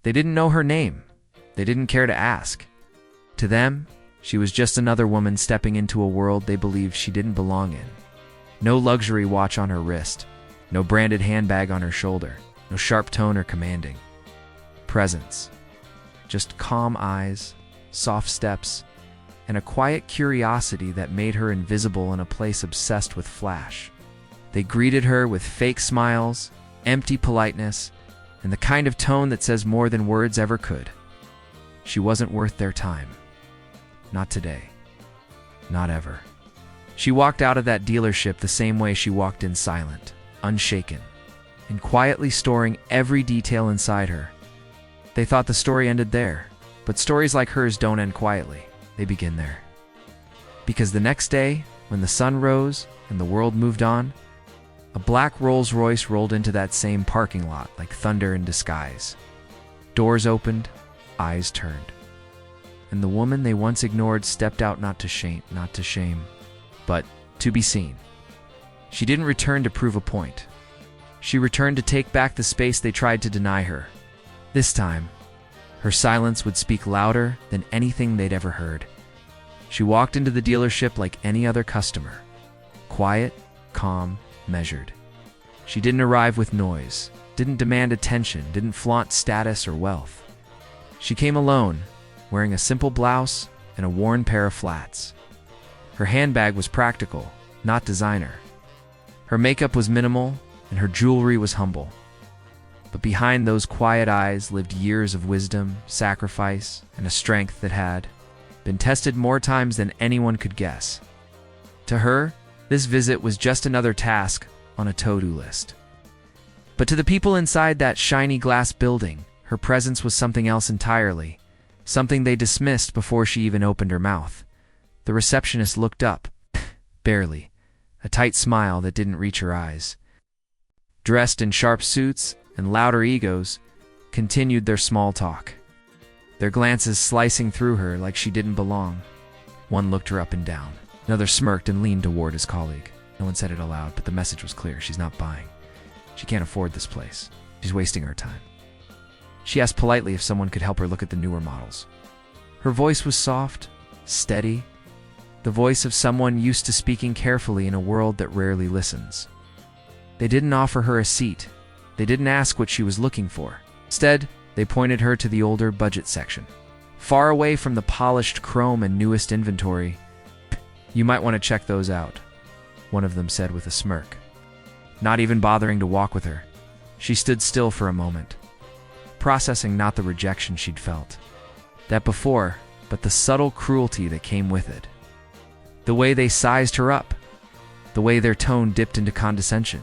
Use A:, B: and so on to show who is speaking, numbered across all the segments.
A: They didn't know her name. They didn't care to ask. To them, she was just another woman stepping into a world they believed she didn't belong in. No luxury watch on her wrist, no branded handbag on her shoulder, no sharp tone or commanding presence. Just calm eyes, soft steps, and a quiet curiosity that made her invisible in a place obsessed with flash. They greeted her with fake smiles, empty politeness, and the kind of tone that says more than words ever could. She wasn't worth their time. Not today. Not ever. She walked out of that dealership the same way she walked in, silent, unshaken, and quietly storing every detail inside her. They thought the story ended there, but stories like hers don't end quietly. They begin there. Because the next day, when the sun rose and the world moved on, a black Rolls-Royce rolled into that same parking lot like thunder in disguise. Doors opened, eyes turned. And the woman they once ignored stepped out, not to shame, but to be seen. She didn't return to prove a point. She returned to take back the space they tried to deny her. This time, her silence would speak louder than anything they'd ever heard. She walked into the dealership like any other customer. Quiet, calm, measured. She didn't arrive with noise, didn't demand attention, didn't flaunt status or wealth. She came alone, wearing a simple blouse and a worn pair of flats. Her handbag was practical, not designer. Her makeup was minimal, and her jewelry was humble. But behind those quiet eyes lived years of wisdom, sacrifice, and a strength that had been tested more times than anyone could guess. To her, this visit was just another task on a to-do list. But to the people inside that shiny glass building, her presence was something else entirely, something they dismissed before she even opened her mouth. The receptionist looked up, barely, a tight smile that didn't reach her eyes. Dressed in sharp suits and louder egos, continued their small talk, their glances slicing through her like she didn't belong. One looked her up and down. Another smirked and leaned toward his colleague. No one said it aloud, but the message was clear. She's not buying. She can't afford this place. She's wasting her time. She asked politely if someone could help her look at the newer models. Her voice was soft, steady, the voice of someone used to speaking carefully in a world that rarely listens. They didn't offer her a seat. They didn't ask what she was looking for. Instead, they pointed her to the older budget section. Far away from the polished chrome and newest inventory. "You might want to check those out," one of them said with a smirk. Not even bothering to walk with her, she stood still for a moment, processing not the rejection she'd felt, that before, but the subtle cruelty that came with it. The way they sized her up, the way their tone dipped into condescension,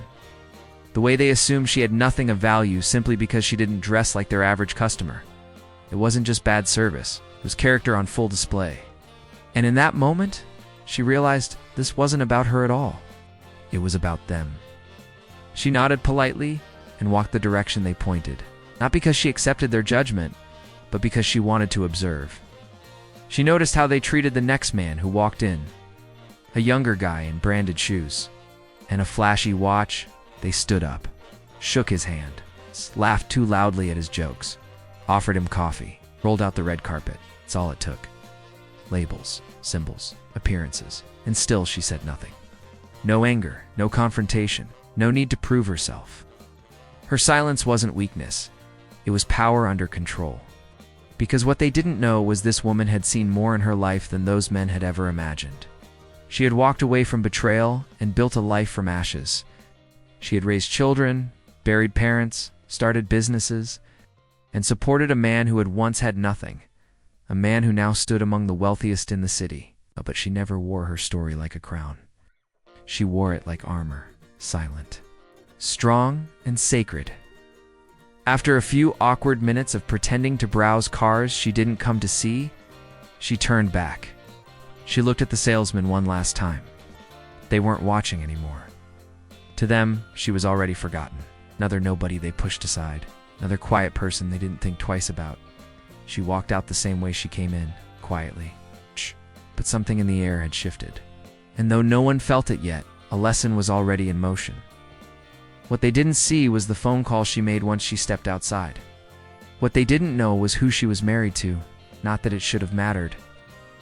A: the way they assumed she had nothing of value simply because she didn't dress like their average customer. It wasn't just bad service, it was character on full display. And in that moment, she realized this wasn't about her at all. It was about them. She nodded politely and walked the direction they pointed, not because she accepted their judgment, but because she wanted to observe. She noticed how they treated the next man who walked in, a younger guy in branded shoes and a flashy watch. They stood up, shook his hand, laughed too loudly at his jokes, offered him coffee, rolled out the red carpet. It's all it took. Labels, symbols, appearances, and still she said nothing. No anger, no confrontation, no need to prove herself. Her silence wasn't weakness. It was power under control. Because what they didn't know was this woman had seen more in her life than those men had ever imagined. She had walked away from betrayal and built a life from ashes. She had raised children, buried parents, started businesses, and supported a man who had once had nothing, a man who now stood among the wealthiest in the city. But she never wore her story like a crown. She wore it like armor, silent, strong, and sacred. After a few awkward minutes of pretending to browse cars she didn't come to see, she turned back. She looked at the salesman one last time. They weren't watching anymore. To them, she was already forgotten. Another nobody they pushed aside. Another quiet person they didn't think twice about. She walked out the same way she came in, quietly. But something in the air had shifted. And though no one felt it yet, a lesson was already in motion. What they didn't see was the phone call she made once she stepped outside. What they didn't know was who she was married to, not that it should have mattered.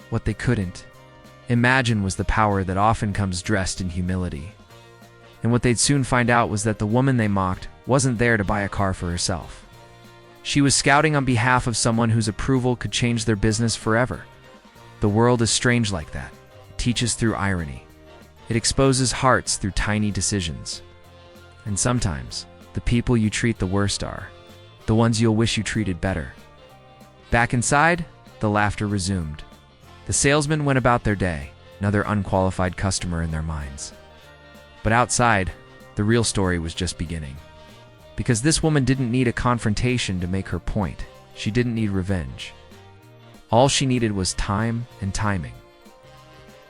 A: What they couldn't imagine was the power that often comes dressed in humility. And what they'd soon find out was that the woman they mocked wasn't there to buy a car for herself. She was scouting on behalf of someone whose approval could change their business forever. The world is strange like that. It teaches through irony. It exposes hearts through tiny decisions. And sometimes, the people you treat the worst are the ones you'll wish you treated better. Back inside, the laughter resumed. The salesman went about their day, another unqualified customer in their minds. But outside, the real story was just beginning. Because this woman didn't need a confrontation to make her point. She didn't need revenge. All she needed was time and timing.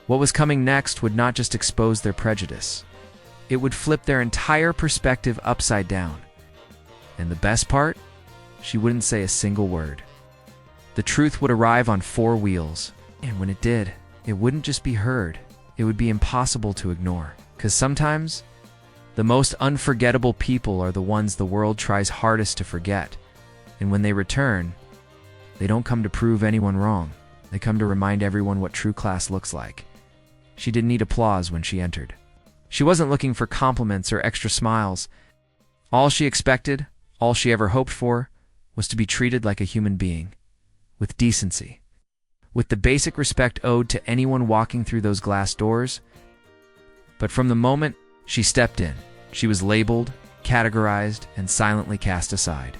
A: What was coming next would not just expose their prejudice. It would flip their entire perspective upside down. And the best part? She wouldn't say a single word. The truth would arrive on 4 wheels, and when it did, it wouldn't just be heard. It would be impossible to ignore. Because sometimes, the most unforgettable people are the ones the world tries hardest to forget. And when they return, they don't come to prove anyone wrong. They come to remind everyone what true class looks like. She didn't need applause when she entered. She wasn't looking for compliments or extra smiles. All she expected, all she ever hoped for, was to be treated like a human being, with decency, with the basic respect owed to anyone walking through those glass doors. But from the moment she stepped in, she was labeled, categorized, and silently cast aside.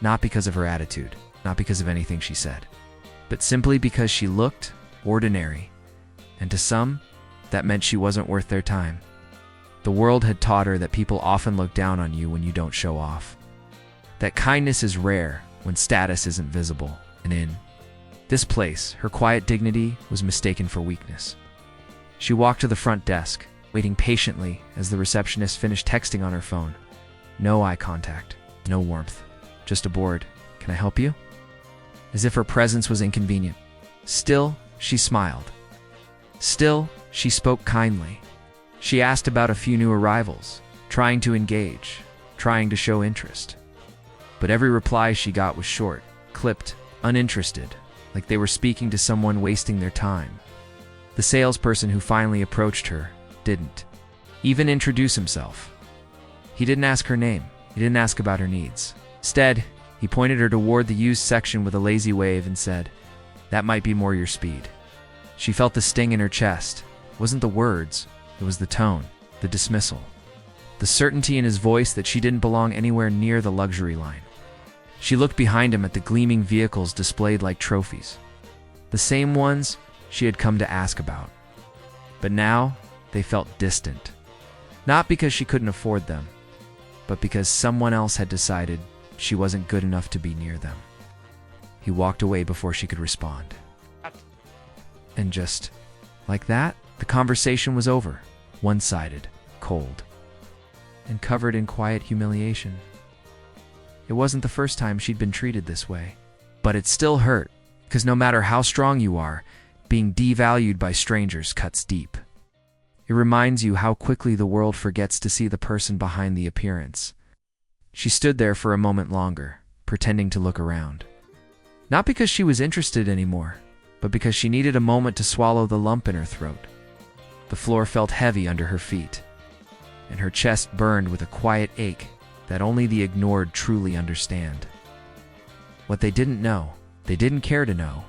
A: Not because of her attitude, not because of anything she said, but simply because she looked ordinary. And to some, that meant she wasn't worth their time. The world had taught her that people often look down on you when you don't show off. That kindness is rare when status isn't visible. And in this place, her quiet dignity was mistaken for weakness. She walked to the front desk, waiting patiently as the receptionist finished texting on her phone. No eye contact, no warmth, just a bored, "Can I help you?" As if her presence was inconvenient. Still, she smiled. Still, she spoke kindly. She asked about a few new arrivals, trying to engage, trying to show interest. But every reply she got was short, clipped, uninterested, like they were speaking to someone wasting their time. The salesperson who finally approached her didn't even introduce himself. He didn't ask her name. He didn't ask about her needs. Instead, he pointed her toward the used section with a lazy wave and said, "That might be more your speed." She felt the sting in her chest. It wasn't the words, it was the tone, the dismissal, the certainty in his voice that she didn't belong anywhere near the luxury line. She looked behind him at the gleaming vehicles displayed like trophies, the same ones she had come to ask about. But now, they felt distant. Not because she couldn't afford them, but because someone else had decided she wasn't good enough to be near them. He walked away before she could respond. And just like that, the conversation was over, one-sided, cold, and covered in quiet humiliation. It wasn't the first time she'd been treated this way, but it still hurt, because no matter how strong you are, being devalued by strangers cuts deep. It reminds you how quickly the world forgets to see the person behind the appearance. She stood there for a moment longer, pretending to look around. Not because she was interested anymore, but because she needed a moment to swallow the lump in her throat. The floor felt heavy under her feet, and her chest burned with a quiet ache that only the ignored truly understand. What they didn't know, they didn't care to know,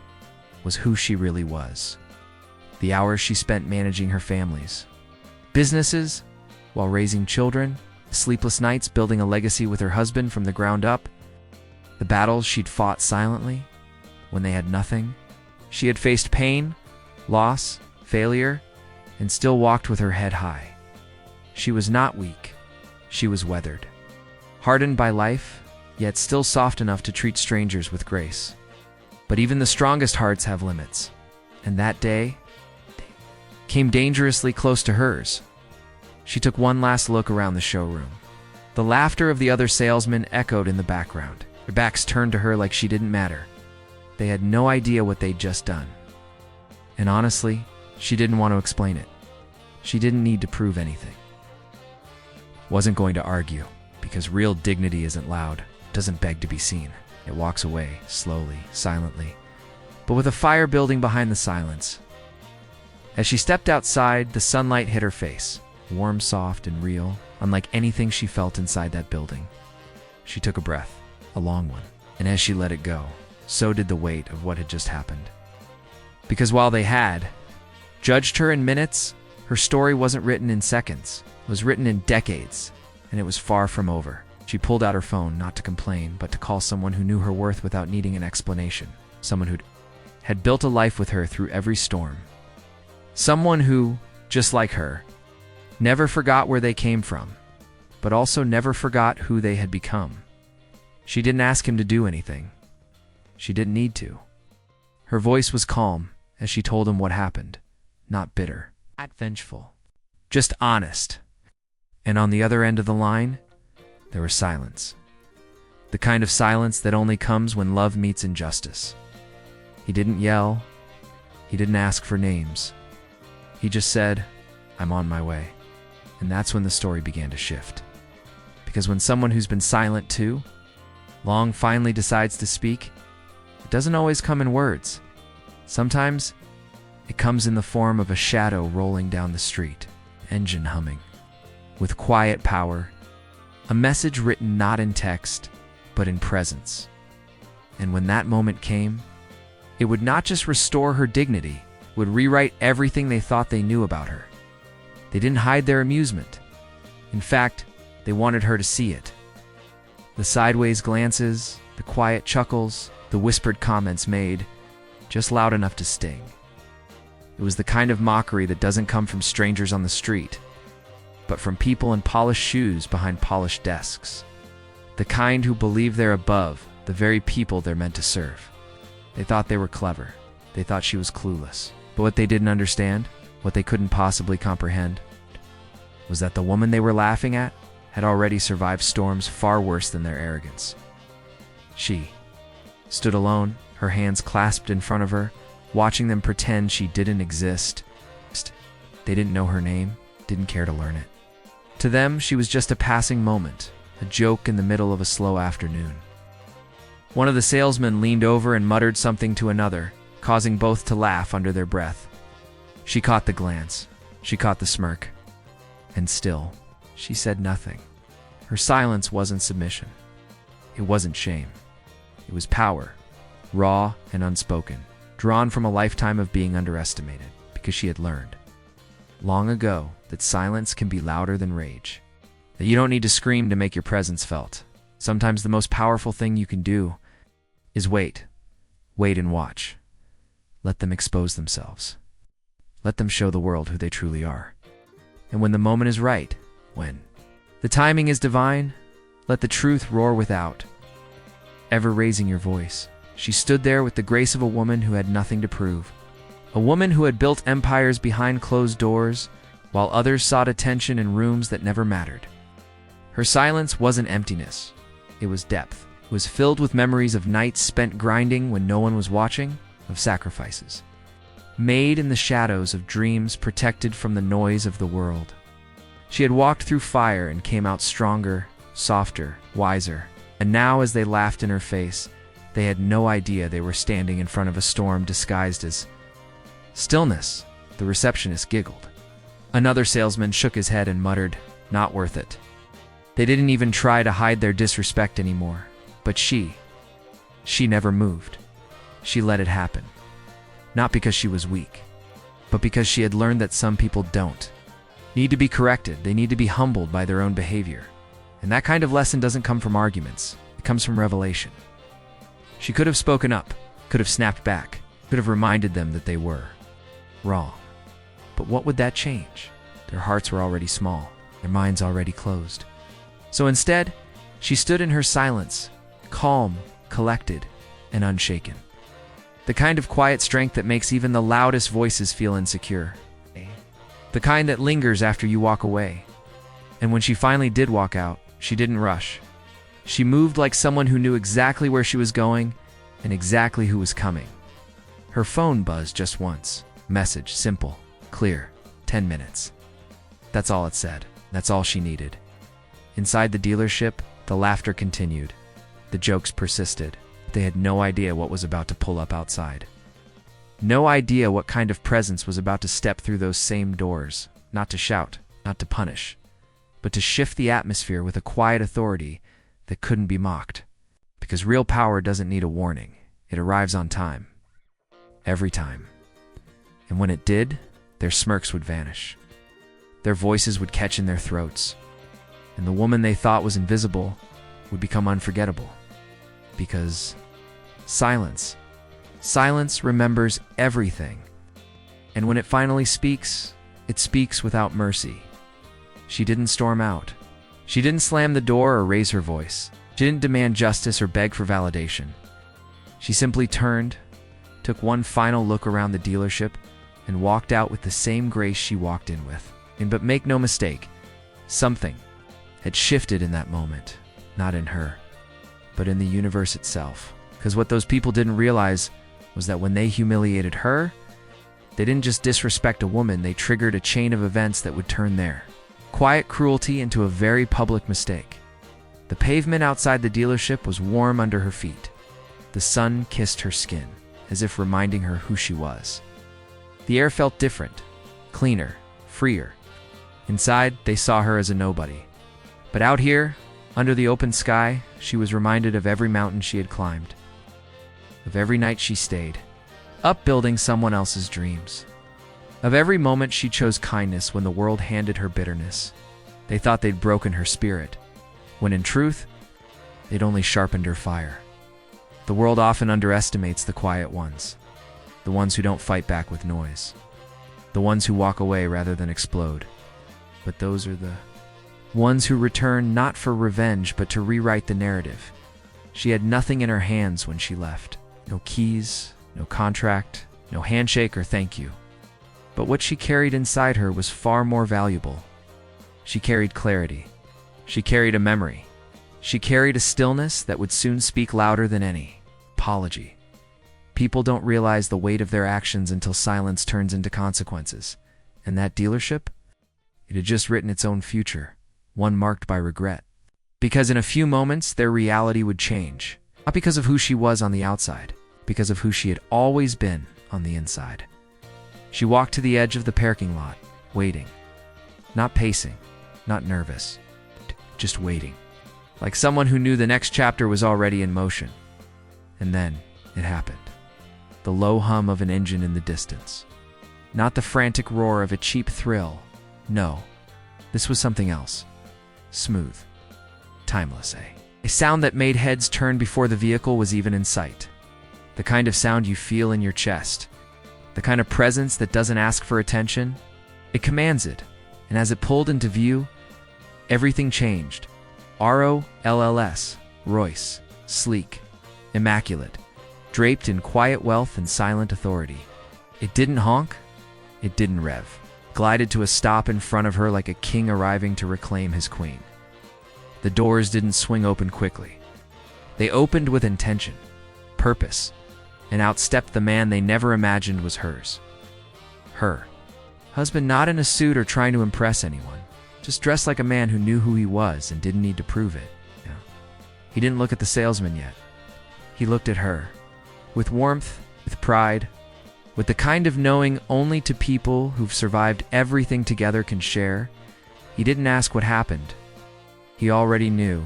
A: was who she really was. The hours she spent managing her family's businesses while raising children, sleepless nights building a legacy with her husband from the ground up, the battles she'd fought silently when they had nothing. She had faced pain, loss, failure, and still walked with her head high. She was not weak. She was weathered. Hardened by life, yet still soft enough to treat strangers with grace. But even the strongest hearts have limits. And that day came dangerously close to hers. She took one last look around the showroom. The laughter of the other salesmen echoed in the background. Their backs turned to her like she didn't matter. They had no idea what they'd just done. And honestly, she didn't want to explain it. She didn't need to prove anything. Wasn't going to argue, because real dignity isn't loud, doesn't beg to be seen, It walks away, slowly, silently, but with a fire building behind the silence. As she stepped outside, the sunlight hit her face, warm, soft, and real, unlike anything she felt inside that building. She took a breath, a long one, and as she let it go, so did the weight of what had just happened. Because while they had judged her in minutes, her story wasn't written in seconds. It was written in decades, and it was far from over. She pulled out her phone, not to complain, but to call someone who knew her worth without needing an explanation. Someone who had built a life with her through every storm. Someone who, just like her, never forgot where they came from, but also never forgot who they had become. She didn't ask him to do anything. She didn't need to. Her voice was calm as she told him what happened, not bitter, not vengeful, just honest. And on the other end of the line, there was silence. The kind of silence that only comes when love meets injustice. He didn't yell. He didn't ask for names. He just said, "I'm on my way." And that's when the story began to shift. Because when someone who's been silent too long finally decides to speak, it doesn't always come in words. Sometimes it comes in the form of a shadow rolling down the street, engine humming, with quiet power, a message written not in text, but in presence. And when that moment came, it would not just restore her dignity, it would rewrite everything they thought they knew about her. They didn't hide their amusement. In fact, they wanted her to see it. The sideways glances, the quiet chuckles, the whispered comments made, just loud enough to sting. It was the kind of mockery that doesn't come from strangers on the street, but from people in polished shoes behind polished desks. The kind who believe they're above the very people they're meant to serve. They thought they were clever. They thought she was clueless. But what they didn't understand, what they couldn't possibly comprehend, was that the woman they were laughing at had already survived storms far worse than their arrogance. She stood alone, her hands clasped in front of her, watching them pretend she didn't exist. They didn't know her name, didn't care to learn it. To them, she was just a passing moment, a joke in the middle of a slow afternoon. One of the salesmen leaned over and muttered something to another, causing both to laugh under their breath. She caught the glance. She caught the smirk. And still, she said nothing. Her silence wasn't submission. It wasn't shame. It was power, raw and unspoken, drawn from a lifetime of being underestimated, because she had learned long ago that silence can be louder than rage, that you don't need to scream to make your presence felt. Sometimes the most powerful thing you can do is wait. Wait and watch. Let them expose themselves. Let them show the world who they truly are. And when the moment is right, when the timing is divine, let the truth roar without ever raising your voice. She stood there with the grace of a woman who had nothing to prove. A woman who had built empires behind closed doors, while others sought attention in rooms that never mattered. Her silence wasn't emptiness. It was depth. It was filled with memories of nights spent grinding when no one was watching, of sacrifices made in the shadows of dreams protected from the noise of the world. She had walked through fire and came out stronger, softer, wiser. And now, as they laughed in her face, they had no idea they were standing in front of a storm disguised as stillness. The receptionist giggled. Another salesman shook his head and muttered, "Not worth it." They didn't even try to hide their disrespect anymore. But she never moved. She let it happen. Not because she was weak, but because she had learned that some people don't need to be corrected. They need to be humbled by their own behavior. And that kind of lesson doesn't come from arguments. It comes from revelation. She could have spoken up, could have snapped back, could have reminded them that they were wrong. But what would that change? Their hearts were already small, their minds already closed. So instead, she stood in her silence, calm, collected, and unshaken. The kind of quiet strength that makes even the loudest voices feel insecure. The kind that lingers after you walk away. And when she finally did walk out, she didn't rush. She moved like someone who knew exactly where she was going and exactly who was coming. Her phone buzzed just once. Message, simple, clear, 10 minutes. That's all it said. That's all she needed. Inside the dealership, the laughter continued. The jokes persisted. They had no idea what was about to pull up outside. No idea what kind of presence was about to step through those same doors, not to shout, not to punish, but to shift the atmosphere with a quiet authority that couldn't be mocked. Because real power doesn't need a warning. It arrives on time. Every time. And when it did, their smirks would vanish. Their voices would catch in their throats. And the woman they thought was invisible would become unforgettable. Because silence remembers everything. And when it finally speaks, it speaks without mercy. She didn't storm out. She didn't slam the door or raise her voice. She didn't demand justice or beg for validation. She simply turned, took one final look around the dealership, and walked out with the same grace she walked in with. But make no mistake, something had shifted in that moment. Not in her, but in the universe itself. Because what those people didn't realize was that when they humiliated her, they didn't just disrespect a woman, they triggered a chain of events that would turn their quiet cruelty into a very public mistake. The pavement outside the dealership was warm under her feet. The sun kissed her skin, as if reminding her who she was. The air felt different, cleaner, freer. Inside, they saw her as a nobody. But out here, under the open sky, she was reminded of every mountain she had climbed, of every night she stayed, up building someone else's dreams, of every moment she chose kindness when the world handed her bitterness. They thought they'd broken her spirit, when in truth, they'd only sharpened her fire. The world often underestimates the quiet ones, the ones who don't fight back with noise, the ones who walk away rather than explode. But those are the ones who return not for revenge but to rewrite the narrative. She had nothing in her hands when she left. No keys, no contract, no handshake or thank you. But what she carried inside her was far more valuable. She carried clarity. She carried a memory. She carried a stillness that would soon speak louder than any apology. People don't realize the weight of their actions until silence turns into consequences. And that dealership? It had just written its own future, one marked by regret. Because in a few moments, their reality would change. Not because of who she was on the outside, because of who she had always been on the inside. She walked to the edge of the parking lot, waiting. Not pacing, not nervous, just waiting. Like someone who knew the next chapter was already in motion. And then it happened. The low hum of an engine in the distance. Not the frantic roar of a cheap thrill. No, this was something else. Smooth. Timeless, A sound that made heads turn before the vehicle was even in sight. The kind of sound you feel in your chest. The kind of presence that doesn't ask for attention. It commands it. And as it pulled into view, everything changed. Rolls, Royce, sleek, immaculate, draped in quiet wealth and silent authority. It didn't honk. It didn't rev. Glided to a stop in front of her like a king arriving to reclaim his queen. The doors didn't swing open quickly. They opened with intention, purpose, and outstepped the man they never imagined was hers. Her husband, not in a suit or trying to impress anyone, just dressed like a man who knew who he was and didn't need to prove it. He didn't look at the salesman yet. He looked at her, with warmth, with pride, with the kind of knowing only to people who've survived everything together can share. He didn't ask what happened. He already knew.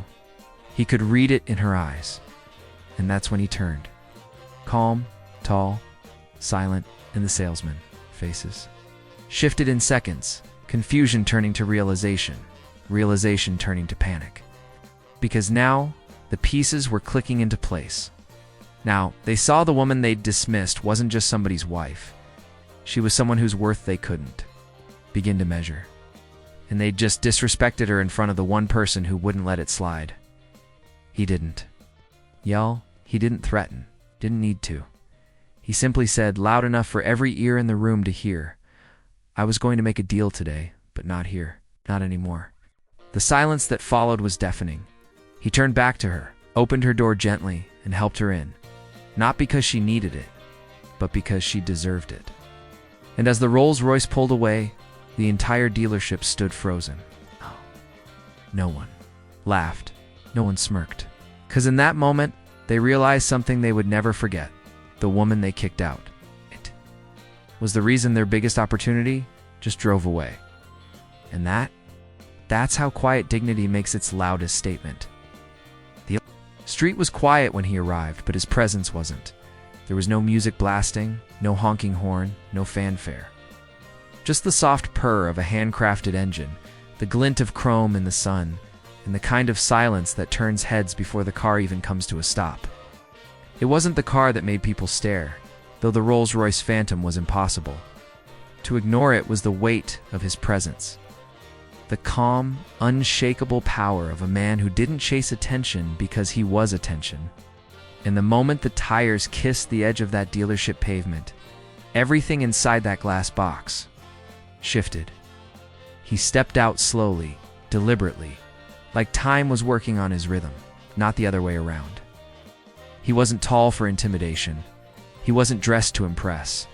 A: He could read it in her eyes. And that's when he turned. Calm, tall, silent, and the salesman, faces shifted in seconds, confusion turning to realization, realization turning to panic. Because now, the pieces were clicking into place. Now, they saw the woman they'd dismissed wasn't just somebody's wife. She was someone whose worth they couldn't begin to measure. And they'd just disrespected her in front of the one person who wouldn't let it slide. He didn't yell. He didn't threaten. Didn't need to. He simply said, loud enough for every ear in the room to hear, I was going to make a deal today, but not here. Not anymore. The silence that followed was deafening. He turned back to her, opened her door gently, and helped her in. Not because she needed it, but because she deserved it. And as the Rolls-Royce pulled away, the entire dealership stood frozen. No one laughed. No one smirked. Because in that moment, they realized something they would never forget: the woman they kicked out. It was the reason their biggest opportunity just drove away. And that's how quiet dignity makes its loudest statement. The street was quiet when he arrived, but his presence wasn't. There was no music blasting, no honking horn, no fanfare. Just the soft purr of a handcrafted engine, the glint of chrome in the sun, and the kind of silence that turns heads before the car even comes to a stop. It wasn't the car that made people stare, though the Rolls-Royce Phantom was impossible. To ignore it was the weight of his presence. The calm, unshakable power of a man who didn't chase attention because he was attention. And the moment the tires kissed the edge of that dealership pavement, everything inside that glass box shifted. He stepped out slowly, deliberately, like time was working on his rhythm, not the other way around. He wasn't tall for intimidation. He wasn't dressed to impress.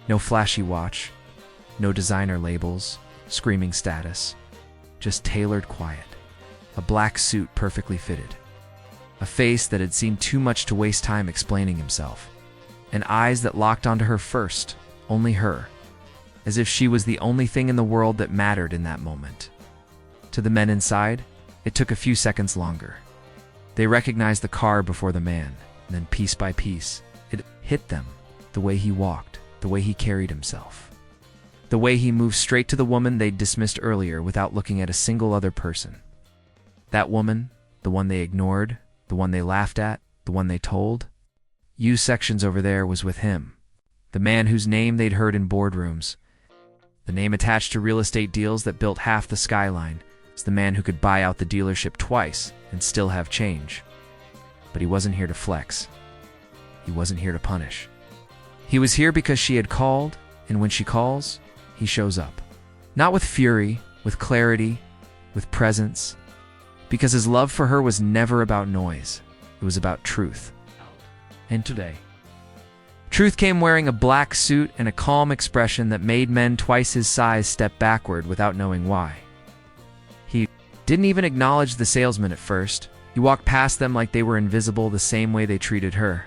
A: No flashy watch, no designer labels, screaming status. Just tailored quiet. A black suit perfectly fitted. A face that had seen too much to waste time explaining himself. And eyes that locked onto her first, only her. As if she was the only thing in the world that mattered in that moment. To the men inside, it took a few seconds longer. They recognized the car before the man, and then piece by piece, it hit them. The way he walked, the way he carried himself. The way he moved straight to the woman they'd dismissed earlier without looking at a single other person. That woman, the one they ignored, the one they laughed at, the one they told, "You sections over there," was with him. The man whose name they'd heard in boardrooms. The name attached to real estate deals that built half the skyline. Was the man who could buy out the dealership twice and still have change. But he wasn't here to flex. He wasn't here to punish. He was here because she had called, and when she calls, he shows up. Not with fury, with clarity, with presence. Because his love for her was never about noise. It was about truth. And today, truth came wearing a black suit and a calm expression that made men twice his size step backward without knowing why. He didn't even acknowledge the salesman at first. He walked past them like they were invisible, the same way they treated her.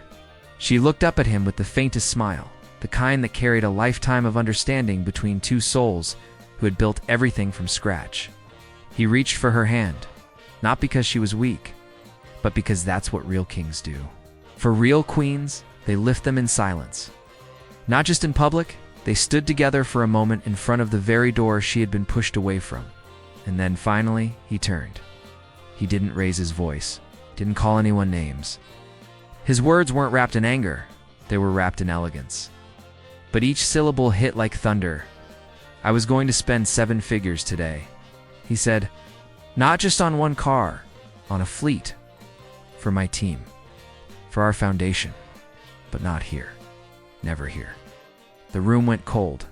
A: She looked up at him with the faintest smile, the kind that carried a lifetime of understanding between two souls who had built everything from scratch. He reached for her hand, not because she was weak, but because that's what real kings do. For real queens, they lift them in silence. Not just in public, they stood together for a moment in front of the very door she had been pushed away from. And then finally, he turned. He didn't raise his voice, didn't call anyone names. His words weren't wrapped in anger, they were wrapped in elegance. But each syllable hit like thunder. "I was going to spend 7 figures today," he said. "Not just on one car, on a fleet. For my team. For our foundation. But not here. Never here." The room went cold.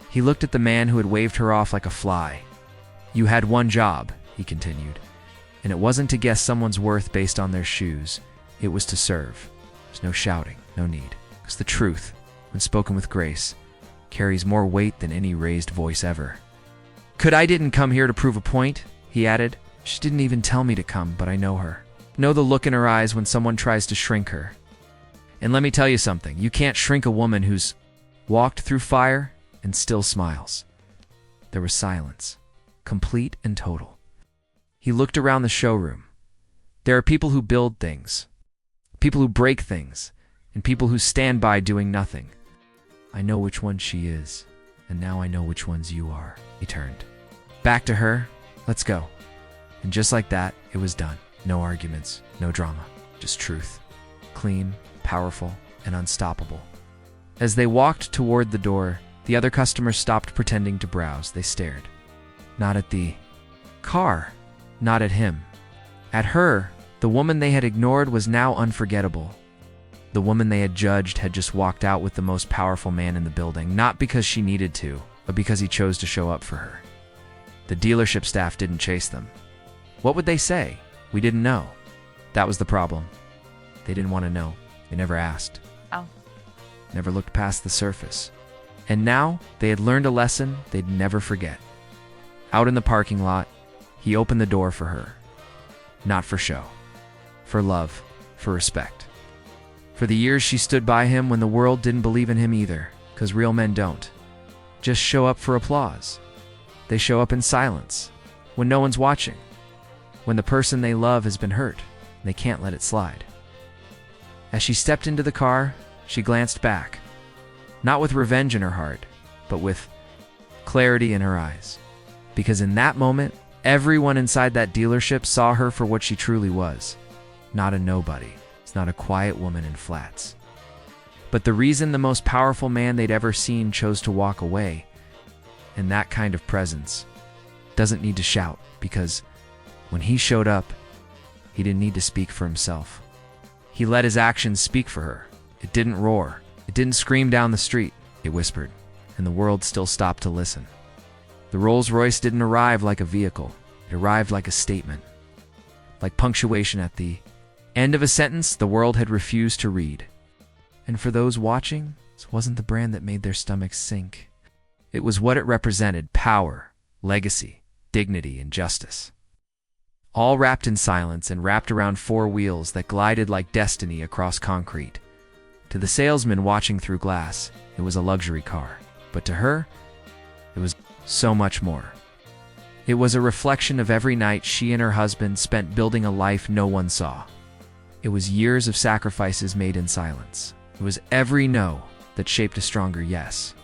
A: He looked at the man who had waved her off like a fly. "You had one job," he continued. "And it wasn't to guess someone's worth based on their shoes. It was to serve. There's no shouting, no need. Because the truth, when spoken with grace, carries more weight than any raised voice ever." "I didn't come here to prove a point," he added. "She didn't even tell me to come, but I know her. Know the look in her eyes when someone tries to shrink her. And let me tell you something, you can't shrink a woman who's walked through fire and still smiles." There was silence, complete and total. He looked around the showroom. There are people who build things, people who break things, and people who stand by doing nothing. "I know which one she is, and now I know which ones you are." He turned. "Back to her. Let's go." And just like that, it was done. No arguments, no drama, just truth. Clean, powerful, and unstoppable. As they walked toward the door, the other customers stopped pretending to browse. They stared. Not at the car, not at him. At her, the woman they had ignored was now unforgettable. The woman they had judged had just walked out with the most powerful man in the building, not because she needed to, but because he chose to show up for her. The dealership staff didn't chase them. What would they say? We didn't know. That was the problem. They didn't want to know. They never asked. Never looked past the surface. And now, they had learned a lesson they'd never forget. Out in the parking lot, he opened the door for her. Not for show. For love. for respect. For the years she stood by him when the world didn't believe in him either, because real men don't just show up for applause. They show up in silence, when no one's watching, when the person they love has been hurt, and they can't let it slide. As she stepped into the car, she glanced back, not with revenge in her heart, but with clarity in her eyes. Because in that moment, everyone inside that dealership saw her for what she truly was. Not a nobody. It's not a quiet woman in flats. But the reason the most powerful man they'd ever seen chose to walk away, and that kind of presence, doesn't need to shout, because when he showed up, he didn't need to speak for himself. He let his actions speak for her. It didn't roar. It didn't scream down the street. It whispered, and the world still stopped to listen. The Rolls-Royce didn't arrive like a vehicle. It arrived like a statement. Like punctuation at the end of a sentence the world had refused to read. And for those watching, this wasn't the brand that made their stomachs sink. It was what it represented: power, legacy, dignity, and justice. All wrapped in silence and wrapped around four wheels that glided like destiny across concrete. To the salesman watching through glass, it was a luxury car. But to her, it was so much more. It was a reflection of every night she and her husband spent building a life no one saw. It was years of sacrifices made in silence. It was every no that shaped a stronger yes.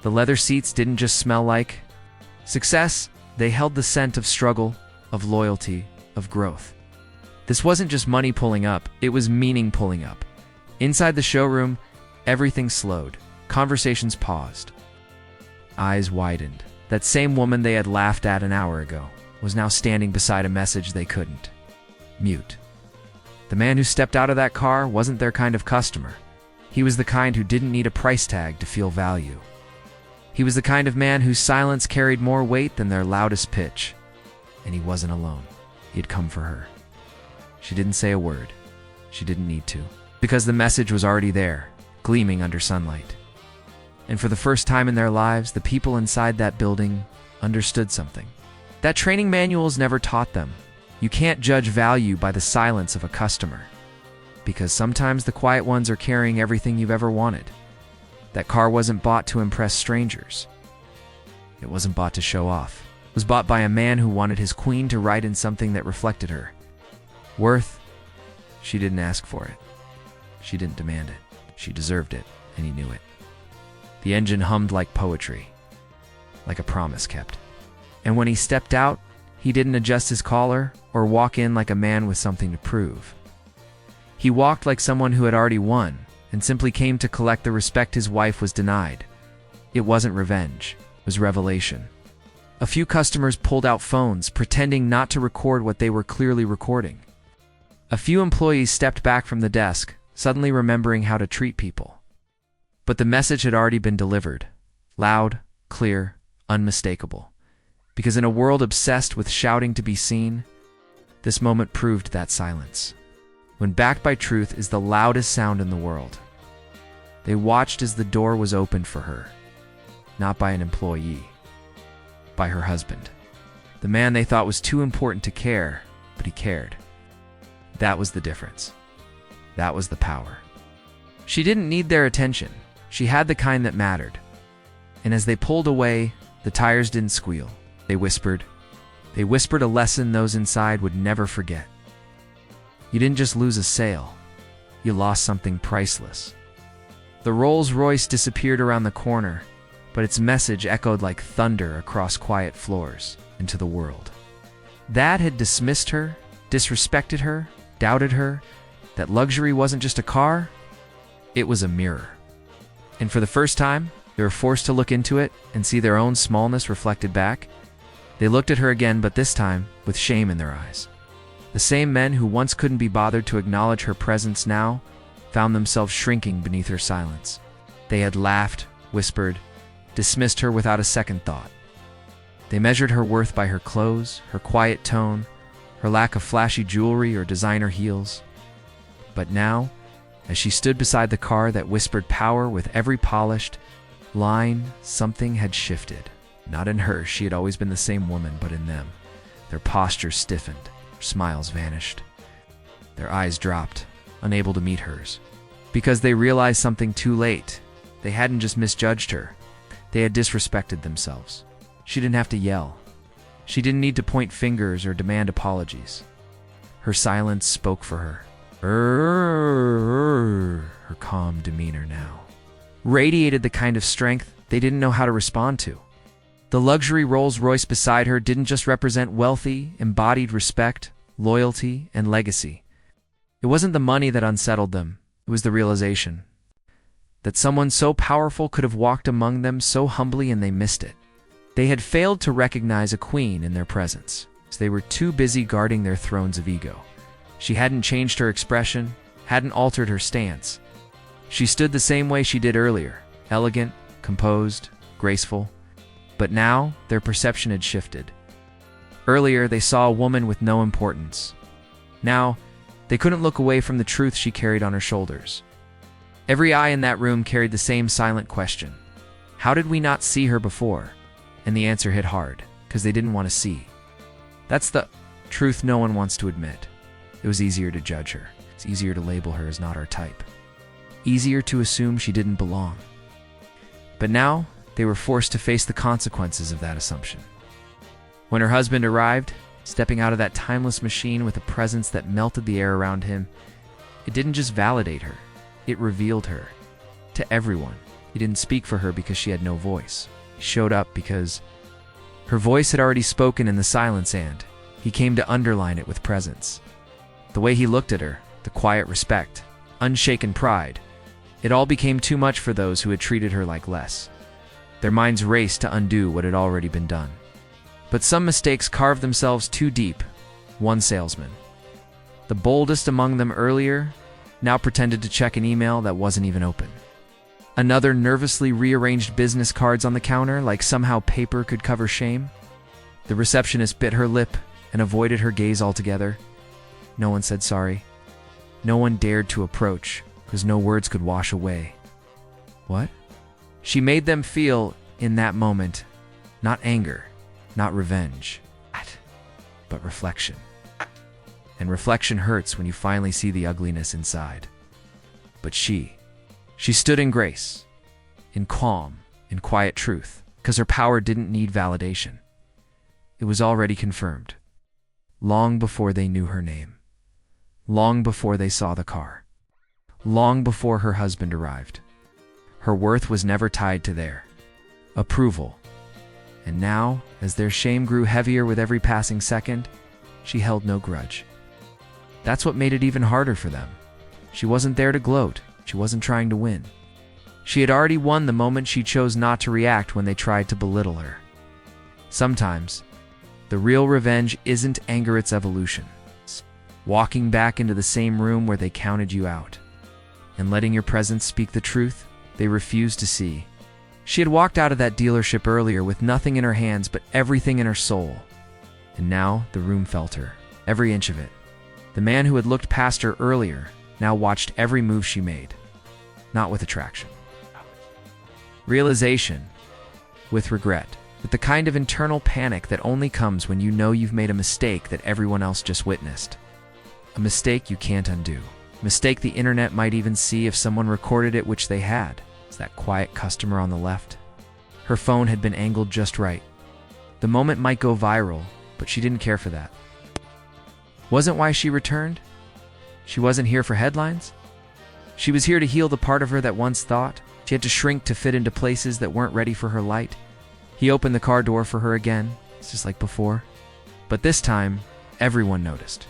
A: The leather seats didn't just smell like success, they held the scent of struggle, of loyalty, of growth. This wasn't just money pulling up, it was meaning pulling up. Inside the showroom, everything slowed. Conversations paused. Eyes widened. That same woman they had laughed at an hour ago was now standing beside a message they couldn't mute. The man who stepped out of that car wasn't their kind of customer. He was the kind who didn't need a price tag to feel value. He was the kind of man whose silence carried more weight than their loudest pitch. And he wasn't alone. He had come for her. She didn't say a word. She didn't need to. Because the message was already there, gleaming under sunlight. And for the first time in their lives, the people inside that building understood something that training manuals never taught them. You can't judge value by the silence of a customer. Because sometimes the quiet ones are carrying everything you've ever wanted. That car wasn't bought to impress strangers. It wasn't bought to show off. It was bought by a man who wanted his queen to ride in something that reflected her. Worth, she didn't ask for it. She didn't demand it. She deserved it, and he knew it. The engine hummed like poetry, like a promise kept. And when he stepped out, he didn't adjust his collar or walk in like a man with something to prove. He walked like someone who had already won and simply came to collect the respect his wife was denied. It wasn't revenge, it was revelation. A few customers pulled out phones, pretending not to record what they were clearly recording. A few employees stepped back from the desk, suddenly remembering how to treat people. But the message had already been delivered. Loud, clear, unmistakable. Because in a world obsessed with shouting to be seen, this moment proved that silence. When backed by truth is the loudest sound in the world. They watched as the door was opened for her. Not by an employee. By her husband. The man they thought was too important to care, but he cared. That was the difference. That was the power. She didn't need their attention. She had the kind that mattered. And as they pulled away, the tires didn't squeal. They whispered. They whispered a lesson those inside would never forget. You didn't just lose a sale. You lost something priceless. The Rolls-Royce disappeared around the corner, but its message echoed like thunder across quiet floors into the world. That had dismissed her, disrespected her, doubted her, that luxury wasn't just a car, it was a mirror. And for the first time, they were forced to look into it and see their own smallness reflected back. They looked at her again, but this time with shame in their eyes. The same men who once couldn't be bothered to acknowledge her presence now found themselves shrinking beneath her silence. They had laughed, whispered, dismissed her without a second thought. They measured her worth by her clothes, her quiet tone, her lack of flashy jewelry or designer heels. But now, as she stood beside the car that whispered power with every polished line, something had shifted. Not in her, she had always been the same woman, but in them. Their postures stiffened, their smiles vanished. Their eyes dropped, unable to meet hers. Because they realized something too late. They hadn't just misjudged her. They had disrespected themselves. She didn't have to yell. She didn't need to point fingers or demand apologies. Her silence spoke for her. Her calm demeanor now radiated the kind of strength they didn't know how to respond to. The luxury Rolls-Royce beside her didn't just represent wealthy, embodied respect, loyalty, and legacy. It wasn't the money that unsettled them. It was the realization that someone so powerful could have walked among them so humbly and they missed it. They had failed to recognize a queen in their presence, as they were too busy guarding their thrones of ego. She hadn't changed her expression, hadn't altered her stance. She stood the same way she did earlier, elegant, composed, graceful. But now, their perception had shifted. Earlier, they saw a woman with no importance. Now, they couldn't look away from the truth she carried on her shoulders. Every eye in that room carried the same silent question. How did we not see her before? And the answer hit hard, because they didn't want to see. That's the truth no one wants to admit. It was easier to judge her. It's easier to label her as not our type. Easier to assume she didn't belong. But now, they were forced to face the consequences of that assumption. When her husband arrived, stepping out of that timeless machine with a presence that melted the air around him, it didn't just validate her, it revealed her. To everyone, he didn't speak for her because she had no voice. He showed up because her voice had already spoken in the silence, and he came to underline it with presence. The way he looked at her, the quiet respect, unshaken pride, it all became too much for those who had treated her like less. Their minds raced to undo what had already been done. But some mistakes carved themselves too deep. One salesman, the boldest among them earlier, now pretended to check an email that wasn't even open. Another nervously rearranged business cards on the counter like somehow paper could cover shame. The receptionist bit her lip and avoided her gaze altogether. No one said sorry. No one dared to approach, because no words could wash away. What? She made them feel, in that moment, not anger, not revenge, but reflection. And reflection hurts when you finally see the ugliness inside. But she stood in grace, in calm, in quiet truth, because her power didn't need validation. It was already confirmed, long before they knew her name, long before they saw the car, long before her husband arrived. Her worth was never tied to their approval. And now, as their shame grew heavier with every passing second, she held no grudge. That's what made it even harder for them. She wasn't there to gloat. She wasn't trying to win. She had already won the moment she chose not to react when they tried to belittle her. Sometimes, the real revenge isn't anger, it's evolution. It's walking back into the same room where they counted you out, and letting your presence speak the truth they refused to see. She had walked out of that dealership earlier with nothing in her hands but everything in her soul. And now the room felt her, every inch of it. The man who had looked past her earlier now watched every move she made, not with attraction. Realization, with regret, with the kind of internal panic that only comes when you know you've made a mistake that everyone else just witnessed. A mistake you can't undo. A mistake the internet might even see if someone recorded it, which they had. It's that quiet customer on the left. Her phone had been angled just right. The moment might go viral, but she didn't care for that. Wasn't why she returned. She wasn't here for headlines. She was here to heal the part of her that once thought. She had to shrink to fit into places that weren't ready for her light. He opened the car door for her again, just like before. But this time, everyone noticed.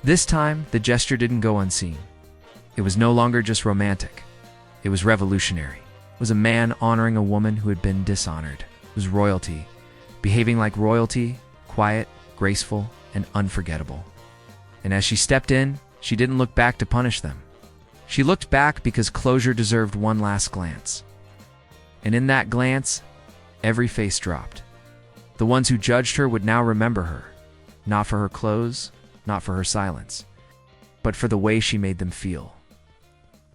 A: This time, the gesture didn't go unseen. It was no longer just romantic. It was revolutionary. It was a man honoring a woman who had been dishonored. It was royalty, behaving like royalty, quiet, graceful, and unforgettable. And as she stepped in, she didn't look back to punish them. She looked back because closure deserved one last glance. And in that glance, every face dropped. The ones who judged her would now remember her, not for her clothes, not for her silence, but for the way she made them feel.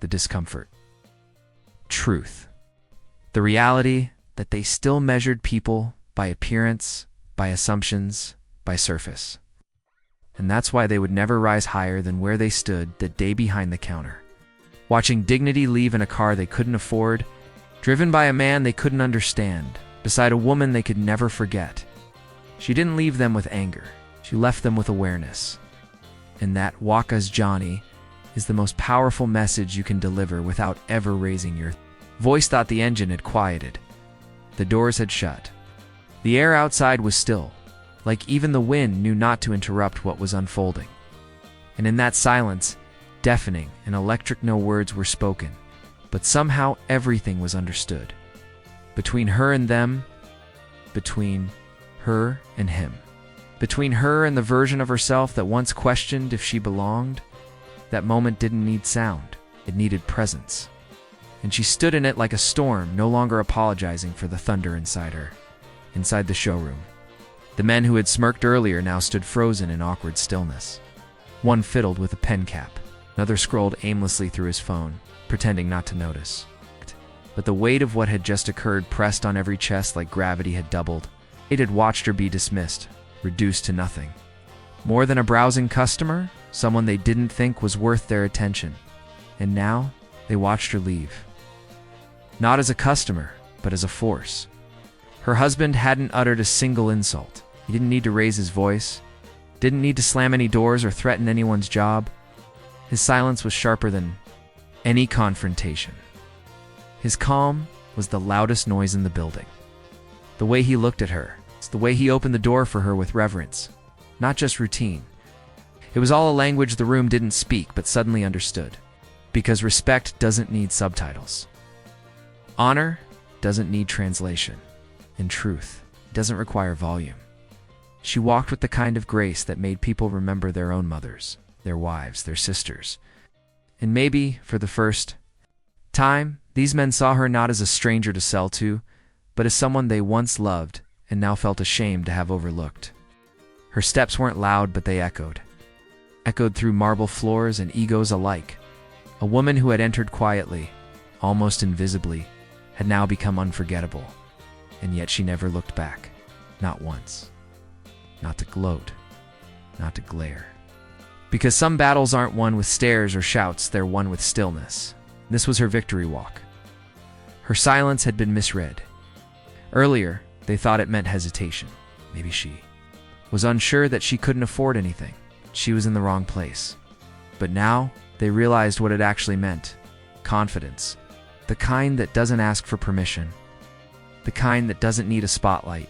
A: The discomfort. Truth. The reality that they still measured people by appearance, by assumptions, by surface. and that's why they would never rise higher than where they stood that day behind the counter. Watching dignity leave in a car they couldn't afford, driven by a man they couldn't understand, beside a woman they could never forget. She didn't leave them with anger. She left them with awareness. And that Waka's Johnny is the most powerful message you can deliver without ever raising your voice. Thought the engine had quieted. The doors had shut. The air outside was still, like even the wind knew not to interrupt what was unfolding. And in that silence, deafening and electric, no words were spoken, but somehow everything was understood. Between her and them, between her and him, between her and the version of herself that once questioned if she belonged, that moment didn't need sound, it needed presence. And she stood in it like a storm, no longer apologizing for the thunder inside her. Inside the showroom, the men who had smirked earlier now stood frozen in awkward stillness. One fiddled with a pen cap, another scrolled aimlessly through his phone, pretending not to notice. But the weight of what had just occurred pressed on every chest like gravity had doubled. It had watched her be dismissed, reduced to nothing. More than a browsing customer, someone they didn't think was worth their attention. And now, they watched her leave. Not as a customer, but as a force. Her husband hadn't uttered a single insult. He didn't need to raise his voice, didn't need to slam any doors or threaten anyone's job. His silence was sharper than any confrontation. His calm was the loudest noise in the building. The way he looked at her, it's the way he opened the door for her with reverence, not just routine. It was all a language the room didn't speak but suddenly understood, because respect doesn't need subtitles. Honor doesn't need translation. And truth doesn't require volume. She walked with the kind of grace that made people remember their own mothers, their wives, their sisters. And maybe, for the first time, these men saw her not as a stranger to sell to, but as someone they once loved and now felt ashamed to have overlooked. Her steps weren't loud, but they echoed through marble floors and egos alike. A woman who had entered quietly, almost invisibly, had now become unforgettable. And yet she never looked back, not once. Not to gloat, not to glare. Because some battles aren't won with stares or shouts, they're won with stillness. This was her victory walk. Her silence had been misread. Earlier, they thought it meant hesitation. Maybe she was unsure that she couldn't afford anything. She was in the wrong place. But now, they realized what it actually meant. Confidence. The kind that doesn't ask for permission. The kind that doesn't need a spotlight.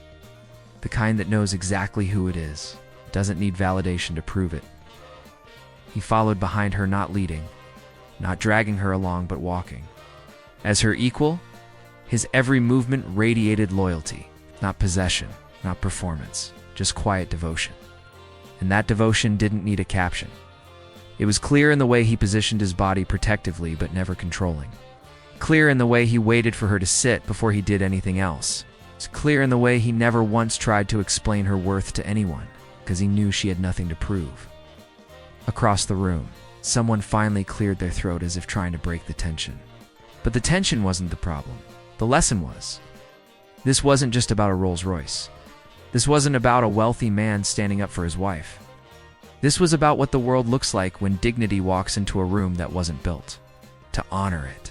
A: The kind that knows exactly who it is, doesn't need validation to prove it. He followed behind her, not leading, not dragging her along, but walking. As her equal, his every movement radiated loyalty, not possession, not performance, just quiet devotion. And that devotion didn't need a caption. It was clear in the way he positioned his body protectively but never controlling. Clear in the way he waited for her to sit before he did anything else. It's clear in the way he never once tried to explain her worth to anyone, because he knew she had nothing to prove. Across the room, someone finally cleared their throat as if trying to break the tension. But the tension wasn't the problem. The lesson was. This wasn't just about a Rolls Royce. This wasn't about a wealthy man standing up for his wife. This was about what the world looks like when dignity walks into a room that wasn't built to honor it.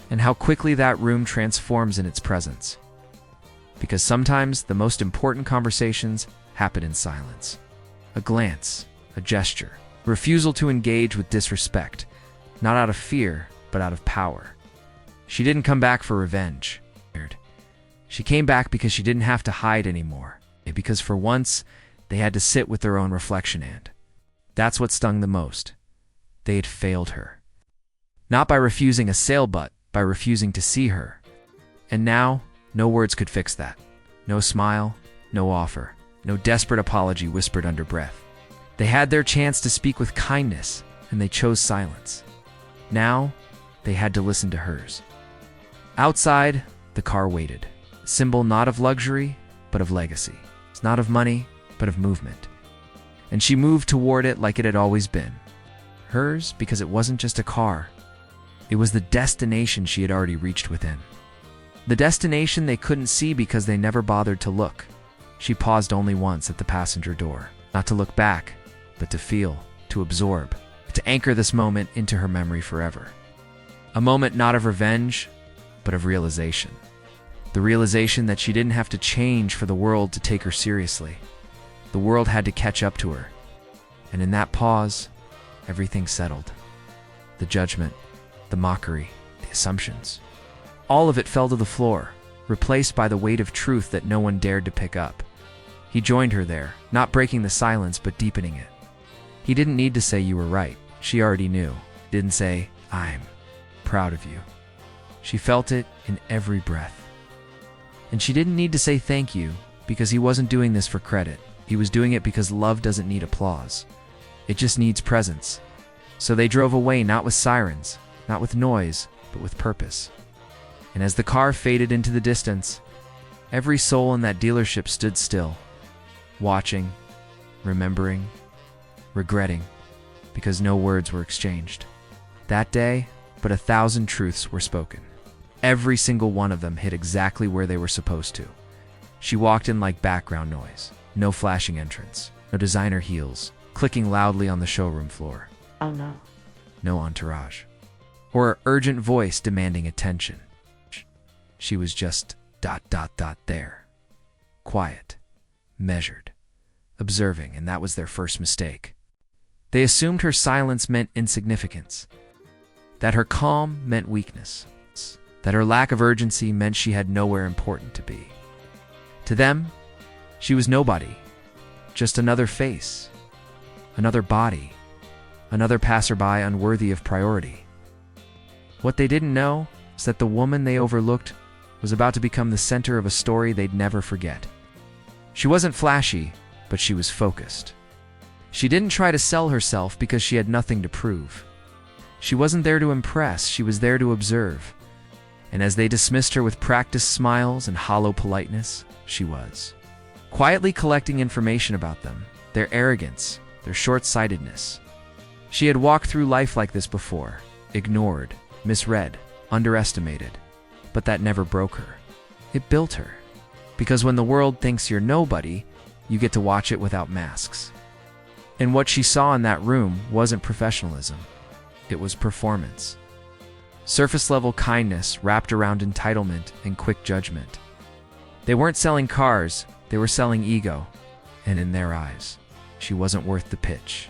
A: And how quickly that room transforms in its presence. Because sometimes the most important conversations happen in silence. A glance, a gesture, refusal to engage with disrespect, not out of fear, but out of power. She didn't come back for revenge. She came back because she didn't have to hide anymore, because for once, they had to sit with their own reflection, and that's what stung the most. They had failed her. Not by refusing a sale, but by refusing to see her. And now, no words could fix that. No smile, no offer, no desperate apology whispered under breath. They had their chance to speak with kindness, and they chose silence. Now, they had to listen to hers. Outside, the car waited. A symbol not of luxury, but of legacy. It's not of money, but of movement. And she moved toward it like it had always been. Hers because it wasn't just a car. It was the destination she had already reached within. The destination they couldn't see because they never bothered to look. She paused only once at the passenger door, not to look back, but to feel, to absorb, to anchor this moment into her memory forever. A moment not of revenge, but of realization. The realization that she didn't have to change for the world to take her seriously. The world had to catch up to her. And in that pause, everything settled. The judgment, the mockery, the assumptions. All of it fell to the floor, replaced by the weight of truth that no one dared to pick up. He joined her there, not breaking the silence but deepening it. He didn't need to say you were right. She already knew. Didn't say, I'm proud of you. She felt it in every breath. And she didn't need to say thank you, because he wasn't doing this for credit. He was doing it because love doesn't need applause. It just needs presence. So they drove away, not with sirens, not with noise, but with purpose. And as the car faded into the distance, every soul in that dealership stood still, watching, remembering, regretting, because no words were exchanged. That day, but 1,000 truths were spoken. Every single one of them hit exactly where they were supposed to. She walked in like background noise. No flashing entrance. No designer heels clicking loudly on the showroom floor.
B: Oh no.
A: No entourage. Or an urgent voice demanding attention. She was just ... there. Quiet. Measured. Observing, and that was their first mistake. They assumed her silence meant insignificance. That her calm meant weakness. That her lack of urgency meant she had nowhere important to be. To them, she was nobody. Just another face. Another body. Another passerby unworthy of priority. What they didn't know is that the woman they overlooked was about to become the center of a story they'd never forget. She wasn't flashy, but she was focused. She didn't try to sell herself because she had nothing to prove. She wasn't there to impress, she was there to observe. And as they dismissed her with practiced smiles and hollow politeness, she was quietly collecting information about them, their arrogance, their short-sightedness. She had walked through life like this before, ignored, misread, underestimated, but that never broke her. It built her. Because when the world thinks you're nobody, you get to watch it without masks. And what she saw in that room wasn't professionalism. It was performance. Surface-level kindness wrapped around entitlement and quick judgment. They weren't selling cars, they were selling ego. And in their eyes, she wasn't worth the pitch.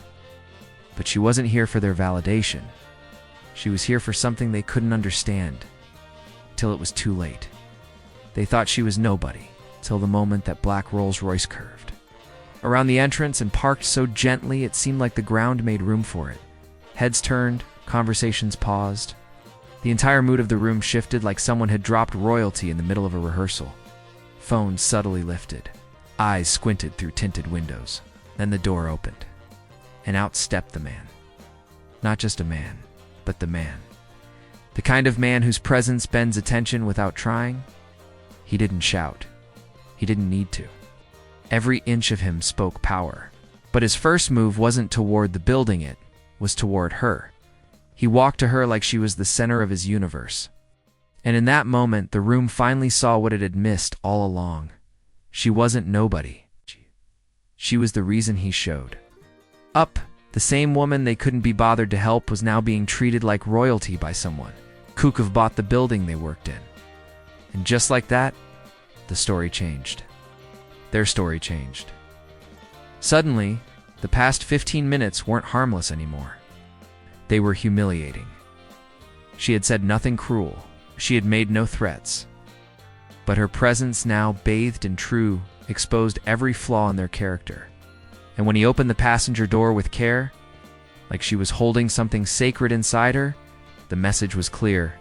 A: But she wasn't here for their validation. She was here for something they couldn't understand. Till it was too late. They thought she was nobody, till the moment that black Rolls-Royce curved around the entrance and parked so gently it seemed like the ground made room for it. Heads turned, conversations paused. The entire mood of the room shifted like someone had dropped royalty in the middle of a rehearsal. Phones subtly lifted. Eyes squinted through tinted windows. Then the door opened. And out stepped the man. Not just a man, but the man. The kind of man whose presence bends attention without trying. He didn't shout. He didn't need to. Every inch of him spoke power. But his first move wasn't toward the building, it was toward her. He walked to her like she was the center of his universe. And in that moment, the room finally saw what it had missed all along. She wasn't nobody. She was the reason he showed up. The same woman they couldn't be bothered to help was now being treated like royalty by someone. Kukov bought the building they worked in. And just like that, the story changed. Their story changed. Suddenly, the past 15 minutes weren't harmless anymore. They were humiliating. She had said nothing cruel. She had made no threats. But her presence now, bathed in truth, exposed every flaw in their character. And when he opened the passenger door with care, like she was holding something sacred inside her, the message was clear.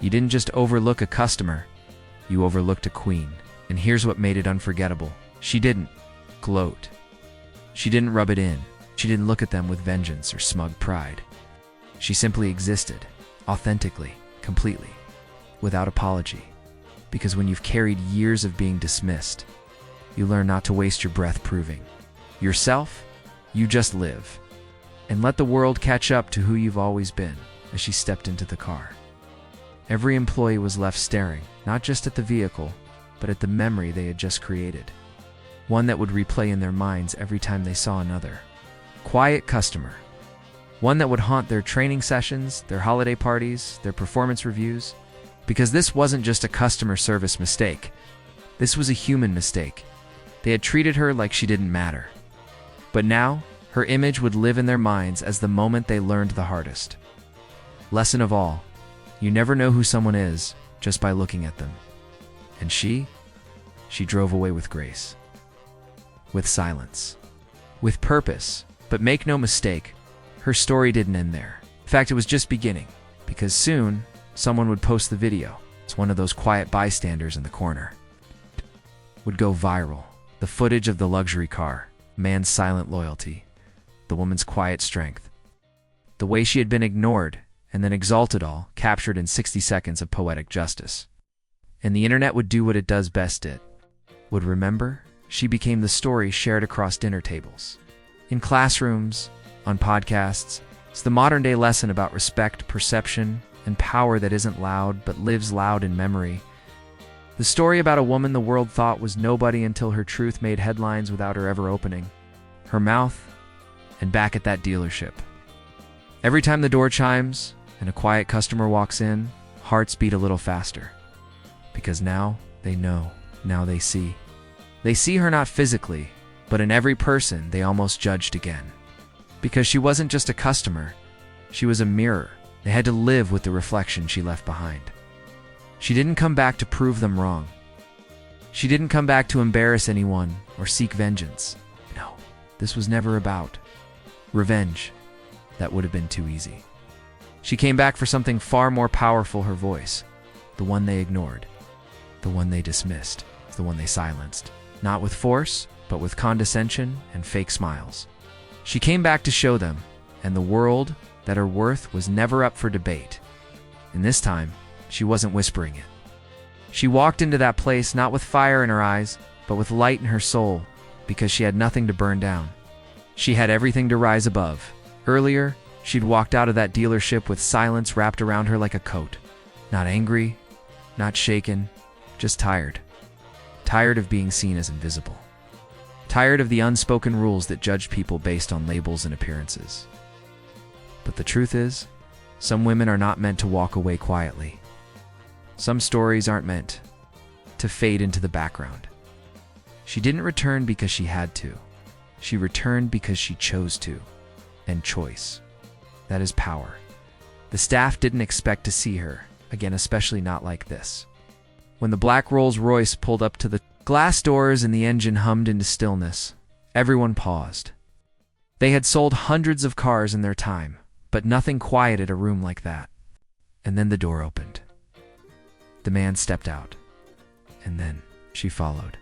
A: You didn't just overlook a customer, you overlooked a queen. And here's what made it unforgettable. She didn't gloat. She didn't rub it in. She didn't look at them with vengeance or smug pride. She simply existed, authentically, completely, without apology. Because when you've carried years of being dismissed, you learn not to waste your breath proving yourself. You just live. And let the world catch up to who you've always been. As she stepped into the car, every employee was left staring, not just at the vehicle, but at the memory they had just created. One that would replay in their minds every time they saw another. quiet customer. One that would haunt their training sessions, their holiday parties, their performance reviews. Because this wasn't just a customer service mistake. This was a human mistake. They had treated her like she didn't matter. But now, her image would live in their minds as the moment they learned the hardest. Lesson of all, you never know who someone is just by looking at them. And she drove away with grace. With silence. With purpose. But make no mistake, her story didn't end there. In fact, it was just beginning. Because soon, someone would post the video. It's one of those quiet bystanders in the corner. Would go viral. The footage of the luxury car, man's silent loyalty, the woman's quiet strength. The way she had been ignored and then exalted, all captured in 60 seconds of poetic justice. And the internet would do what it does best, it would remember. She became the story shared across dinner tables, in classrooms, on podcasts. It's the modern-day lesson about respect, perception, and power that isn't loud but lives loud in memory. The story about a woman the world thought was nobody until her truth made headlines without her ever opening her mouth. And back at that dealership, every time the door chimes and a quiet customer walks in, hearts beat a little faster. Because now they know, now they see. They see her not physically, but in every person they almost judged again. Because she wasn't just a customer, she was a mirror. They had to live with the reflection she left behind. She didn't come back to prove them wrong. She didn't come back to embarrass anyone or seek vengeance. No, this was never about revenge. That would have been too easy. She came back for something far more powerful, her voice. The one they ignored. The one they dismissed. The one they silenced. Not with force, but with condescension and fake smiles. She came back to show them, and the world, that her worth was never up for debate. And this time, she wasn't whispering it. She walked into that place not with fire in her eyes, but with light in her soul, because she had nothing to burn down. She had everything to rise above. Earlier, she'd walked out of that dealership with silence wrapped around her like a coat. Not angry, not shaken, just tired. Tired of being seen as invisible. Tired of the unspoken rules that judge people based on labels and appearances. But the truth is, some women are not meant to walk away quietly. Some stories aren't meant to fade into the background. She didn't return because she had to. She returned because she chose to. And choice. That is power. The staff didn't expect to see her, again, especially not like this. When the black Rolls Royce pulled up to the glass doors and the engine hummed into stillness, everyone paused. They had sold hundreds of cars in their time, but nothing quieted a room like that. And then the door opened. The man stepped out. And then she followed.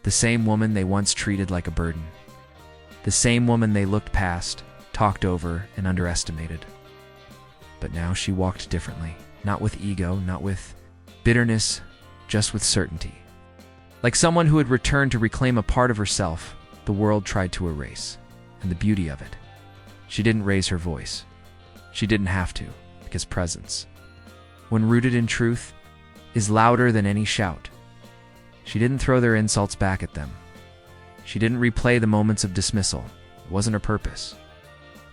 A: The same woman they once treated like a burden. The same woman they looked past, talked over, and underestimated. But now she walked differently, not with ego, not with bitterness, just with certainty. Like someone who had returned to reclaim a part of herself the world tried to erase. And the beauty of it, she didn't raise her voice. She didn't have to, because presence, when rooted in truth, is louder than any shout. She didn't throw their insults back at them. She didn't replay the moments of dismissal. It wasn't her purpose.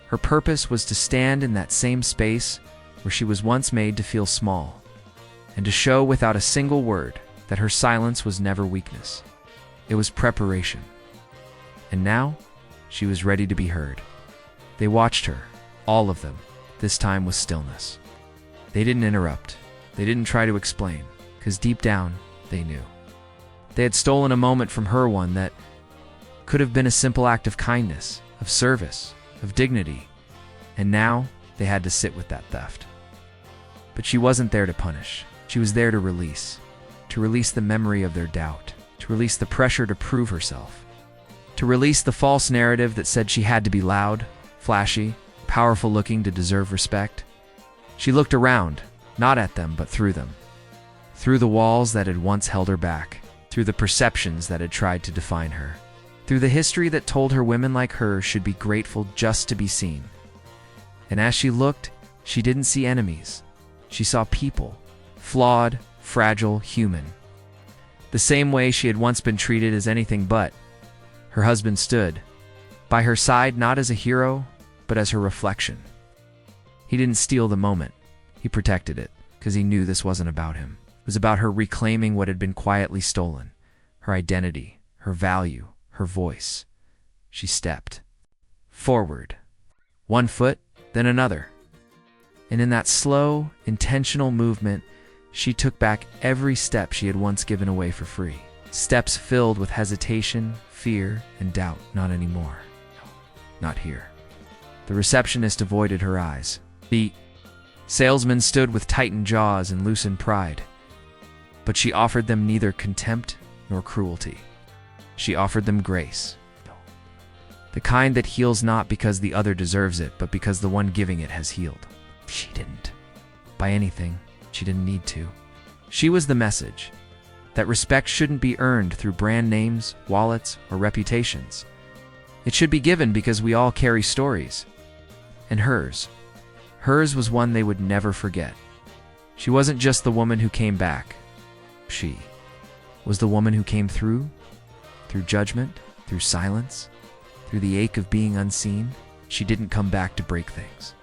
A: Her purpose was to stand in that same space where she was once made to feel small, and to show without a single word that her silence was never weakness. It was preparation. And now, she was ready to be heard. They watched her, all of them, this time with stillness. They didn't interrupt. They didn't try to explain, because deep down, they knew. They had stolen a moment from her, one that could have been a simple act of kindness, of service, of dignity, and now they had to sit with that theft. But she wasn't there to punish. She was there to release the memory of their doubt, to release the pressure to prove herself, to release the false narrative that said she had to be loud, flashy, powerful looking to deserve respect. She looked around, not at them, but through them. Through the walls that had once held her back, through the perceptions that had tried to define her, through the history that told her women like her should be grateful just to be seen. And as she looked, she didn't see enemies. She saw people, flawed, fragile, human. The same way she had once been treated as anything but. Her husband stood, by her side not as a hero, but as her reflection. He didn't steal the moment. He protected it, because he knew this wasn't about him. It was about her reclaiming what had been quietly stolen, her identity, her value, her voice. She stepped forward, one foot, then another. And in that slow, intentional movement, she took back every step she had once given away for free. Steps filled with hesitation, fear, and doubt. Not anymore. No, not here. The receptionist avoided her eyes. The salesman stood with tightened jaws and loosened pride. But she offered them neither contempt nor cruelty. She offered them grace. The kind that heals not because the other deserves it, but because the one giving it has healed. She didn't. By anything, she didn't need to. She was the message that respect shouldn't be earned through brand names, wallets, or reputations. It should be given because we all carry stories. And hers was one they would never forget. She wasn't just the woman who came back. She was the woman who came through judgment, through silence, through the ache of being unseen. She didn't come back to break things.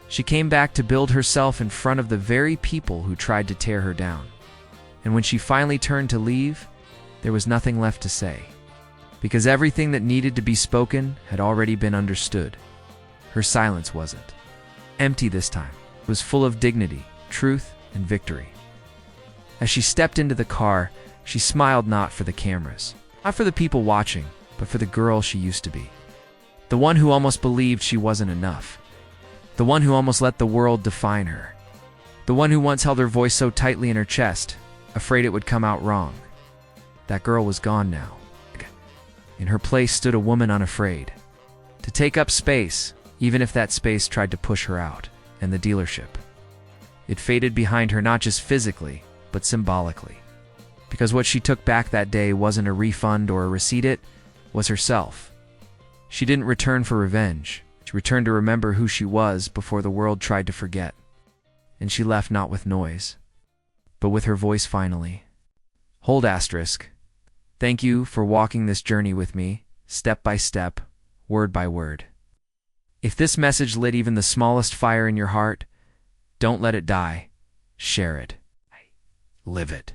A: She came back to build herself in front of the very people who tried to tear her down. And when she finally turned to leave, there was nothing left to say, because everything that needed to be spoken had already been understood. Her silence wasn't empty this time. It was full of dignity, truth, and victory. As she stepped into the car, she smiled not for the cameras, not for the people watching, but for the girl she used to be. The one who almost believed she wasn't enough. The one who almost let the world define her. The one who once held her voice so tightly in her chest, afraid it would come out wrong. That girl was gone now. In her place stood a woman unafraid to take up space, even if that space tried to push her out. And the dealership, it faded behind her, not just physically, but symbolically. Because what she took back that day wasn't a refund or a receipt, it was herself. She didn't return for revenge. She returned to remember who she was before the world tried to forget. And she left not with noise, but with her voice finally. Hold asterisk. Thank you for walking this journey with me, step by step, word by word. If this message lit even the smallest fire in your heart, don't let it die. Share it. Live it.